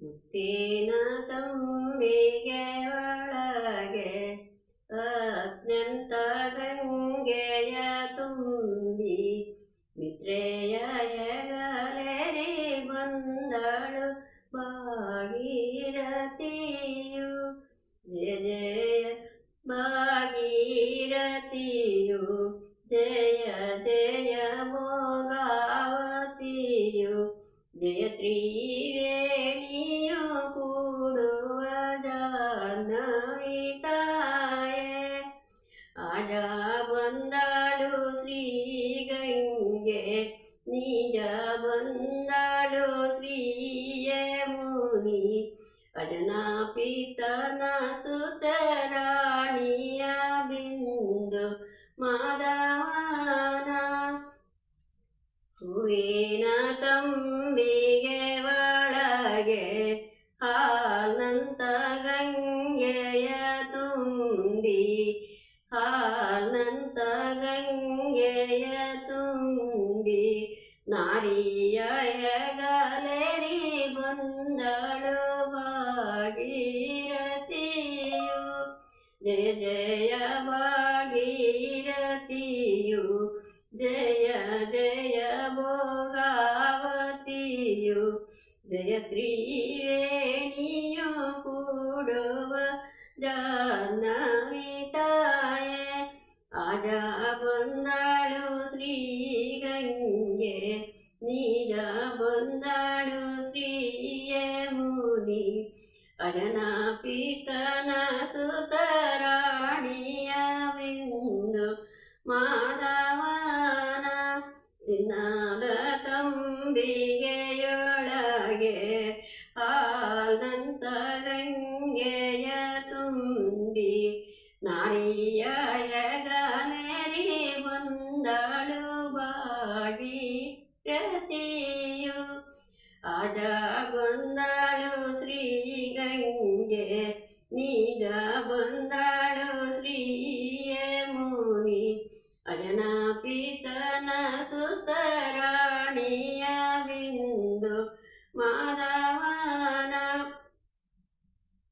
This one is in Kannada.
ಮುತ್ತಿನ ತಂಬಿಗೆ ಒಳಗೆ ಅತ್ಯಂತ ಗಂಗೆಯ ತುಂಬಿ ಮಿತ್ರೆಯ ಹೆಗಲೇರಿ ಬಂದಳು ಭಾಗೀರಥಿಯು. ಜಯ ಜಯ ಭಾಗೀರಥಿಯು, ಜಯ ಜಯ ಭೋಗಾವತಿಯು, ಜಯ ತ್ರಿವೇಣಿಯು ಕೂಡುವ ಜಾಹ್ನವಿ ತಾಯೆ. ಆಜ ಬಂದಳು ಶ್ರೀ ಗಂಗೆ, ನಿಜ ಬಂದಳು ಶ್ರೀ ಯಮುನಿ, ಅಜನಾಪಿತನ ಸುತರಾಣಿಯ ಬಿಂದು ಮಾಧವನ. ಹೂವಿನ ತಂಬಿಗೆ ಒಳಗೆ ಹಾಲ್ನಂತ ಗಂಗೆಯ ತುಂಬಿ, ಹಾಲ್ನಂತ ಗಂಗೆಯ ತುಂಬಿ, ನಾರಿಯ ಹೆಗಲೇರಿ ಬಂದಳು ಭಾಗೀರಥಿಯು. ಜಯ ಜಯ ಭಾಗೀರಥಿಯು, ಜಯ ಜಯ ಭೋಗಾವತಿಯು, ಜಯ ತ್ರಿವೇಣಿಯು ಕೂಡುವ ಜಾಹ್ನವಿ ತಾಯೆ. ಆಜ ಬಂದಳು ಶ್ರೀ ಗಂಗೆ, ನಿಜ ಬಂದಳು ಶ್ರೀ ಯಮುನಿ, ಅಜನಾಪಿತನ ಸುತರಾಣಿಯ ಬಿಂದು ಮಾಧವನ. ಚಿನ್ನದ ತಂಬಿಗೆಯೊಳಗೆ ಹಾಲ್ನಂತ ಗಂಗೆಯ ತುಂಬಿ, ನಾರಿಯ ಹೆಗಲೇರಿ ಬಂದಳು ಭಾಗೀರಥಿಯು. ಆಜ ಬಂದಳು ಶ್ರೀ ಗಂಗೆ, ನಿಜ ಬಂದಳು ಶ್ರೀ ಯಮುನಿ, ಅಜನಾಪಿತನ ಸುತರಾಣಿಯ ಬಿಂದು ಮಾಧವ.